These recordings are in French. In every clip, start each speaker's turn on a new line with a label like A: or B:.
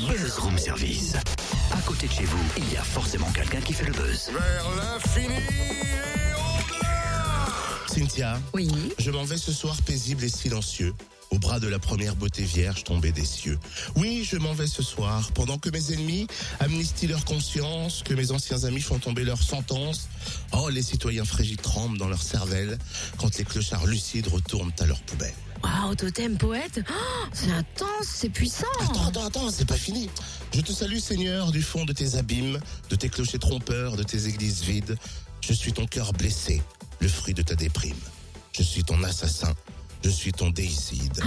A: Buzz Room Service. À côté de chez vous, il y a forcément quelqu'un qui fait le buzz.
B: Vers l'infini et au-delà.
C: Cynthia,
D: Oui.
C: je m'en vais ce soir paisible et silencieux, au bras de la première beauté vierge tombée des cieux. Oui, je m'en vais ce soir, pendant que mes ennemis amnistient leur conscience, que mes anciens amis font tomber leur sentence. Oh, les citoyens fragiles tremblent dans leur cervelle, quand les clochards lucides retournent à leur poubelle.
D: Waouh, totem, poète. Oh, c'est intense, c'est puissant.
C: Attends, c'est pas fini. Je te salue, Seigneur, du fond de tes abîmes, de tes clochers trompeurs, de tes églises vides. Je suis ton cœur blessé, le fruit de ta déprime. Je suis ton assassin, je suis ton déicide.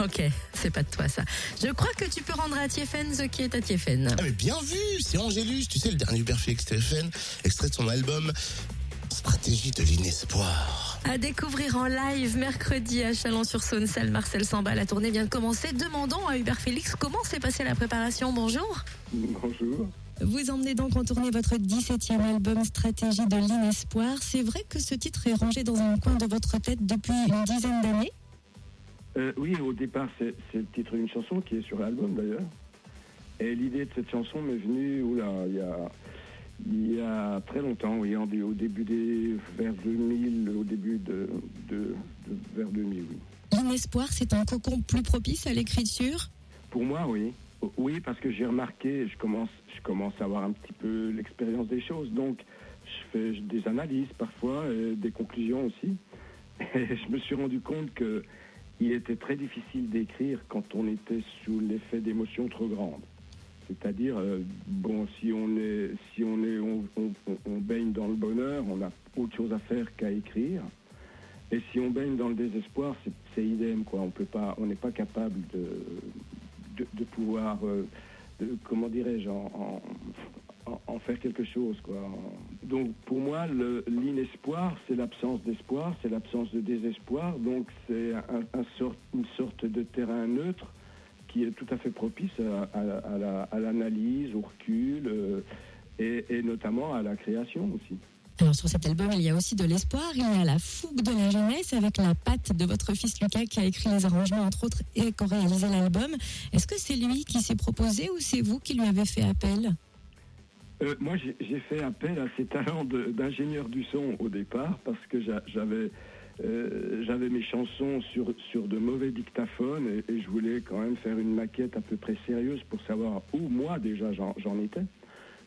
D: Ok, c'est pas de toi ça. Je crois que tu peux rendre à Tiefen ce qui est à Tiefen.
C: Ah mais bien vu, c'est Angélus, tu sais, le dernier Hubert Félix Stéphane, extrait de son album Stratégie de l'inespoir.
D: À découvrir en live mercredi à Chalon-sur-Saône, salle Marcel Samba. La tournée vient de commencer. Demandons à Hubert Félix comment s'est passée la préparation. Bonjour.
E: Bonjour.
D: Vous emmenez donc en tournée votre 17e album Stratégie de l'inespoir. C'est vrai que ce titre est rangé dans un coin de votre tête depuis une dizaine d'années?
E: Oui, au départ, c'est le titre d'une chanson qui est sur l'album d'ailleurs. Et l'idée de cette chanson m'est venue il y a très longtemps, oui, au début vers 2000, au début de vers 2000, oui.
D: L'inespoir, c'est un cocon plus propice à l'écriture?
E: Pour moi, oui. Oui, parce que j'ai remarqué, je commence à avoir un petit peu l'expérience des choses, donc je fais des analyses parfois, des conclusions aussi. Et je me suis rendu compte que il était très difficile d'écrire quand on était sous l'effet d'émotions trop grandes. C'est-à-dire, si on baigne dans le bonheur, on a autre chose à faire qu'à écrire. Et si on baigne dans le désespoir, c'est idem, quoi. On n'est pas capable de pouvoir, comment dirais-je, en faire quelque chose, quoi. Donc, pour moi, l'inespoir, c'est l'absence d'espoir, c'est l'absence de désespoir. Donc, c'est une sorte de terrain neutre qui est tout à fait propice à l'analyse, au recul et notamment à la création aussi.
D: Alors sur cet album, il y a aussi de l'espoir, il y a la fougue de la jeunesse avec la patte de votre fils Lucas qui a écrit les arrangements entre autres et qui a réalisé l'album. Est-ce que c'est lui qui s'est proposé ou c'est vous qui lui avez fait appel?
E: Moi, j'ai fait appel à ses talents d'ingénieur du son au départ parce que j'avais mes chansons sur de mauvais dictaphones et je voulais quand même faire une maquette à peu près sérieuse pour savoir où moi déjà j'en étais.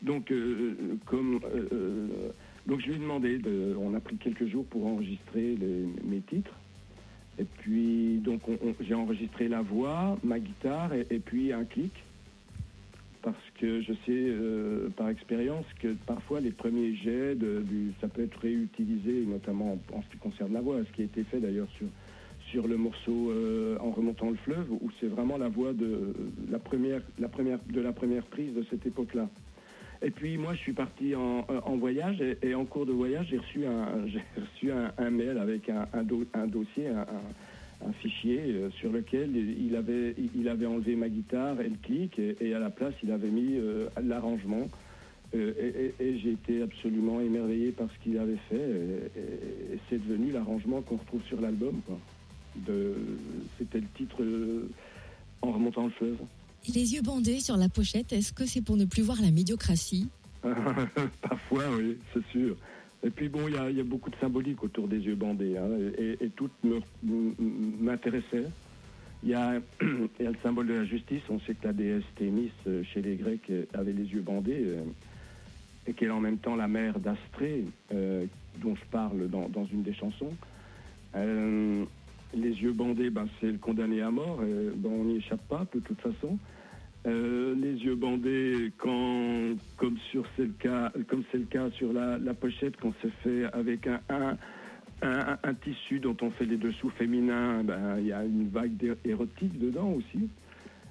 E: Donc, donc je lui ai demandé, on a pris quelques jours pour enregistrer mes titres. Et puis donc j'ai enregistré la voix, ma guitare et puis un clic. Parce que je sais par expérience que parfois les premiers jets, ça peut être réutilisé, notamment en ce qui concerne la voix, ce qui a été fait d'ailleurs sur le morceau En remontant le fleuve, où c'est vraiment la voix de la première prise de cette époque-là. Et puis moi je suis parti en voyage et en cours de voyage j'ai reçu un mail avec un dossier, un fichier sur lequel il avait enlevé ma guitare et le clic et à la place il avait mis l'arrangement et j'ai été absolument émerveillé par ce qu'il avait fait et c'est devenu l'arrangement qu'on retrouve sur l'album, quoi. C'était le titre En remontant le fleuve.
D: Et les yeux bandés sur la pochette, est-ce que c'est pour ne plus voir la médiocratie?
E: Parfois, oui, c'est sûr. Et puis bon, il y a beaucoup de symbolique autour des yeux bandés, hein, et tout m'intéressait. Il y a le symbole de la justice. On sait que la déesse Thémis, chez les Grecs, avait les yeux bandés, et qu'elle est en même temps la mère d'Astrée, dont je parle dans une des chansons. Les yeux bandés, c'est le condamné à mort, on n'y échappe pas de toute façon. Les yeux bandés, comme c'est le cas sur la pochette, qu'on se fait avec un tissu dont on fait les dessous féminins, il y a une vague érotique dedans aussi.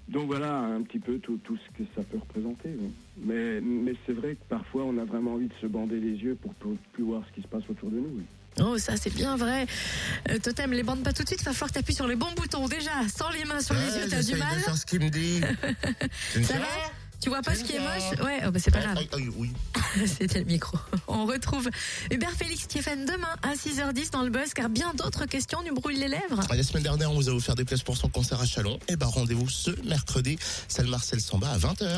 E: Donc voilà un petit peu tout ce que ça peut représenter. Oui. Mais c'est vrai que parfois on a vraiment envie de se bander les yeux pour plus voir ce qui se passe autour de nous. Oui.
D: Oh, ça c'est bien vrai. Totem, les bandes pas tout de suite, il va falloir que t'appuies sur les bons boutons déjà. Sans les mains sur les yeux, t'as du mal.
C: De faire ce qu'il me dit.
D: Ça va?
F: Tu vois pas ce qui est moche? Ouais, oh bah c'est pas grave.
C: Oui.
F: C'était le micro. On retrouve Hubert Félix Stéphane demain à 6h10 dans le Buzz, car bien d'autres questions nous brûlent les lèvres.
C: La semaine dernière, on vous a offert des places pour son concert à Chalon. Et rendez-vous ce mercredi, salle Marcel Samba à 20h.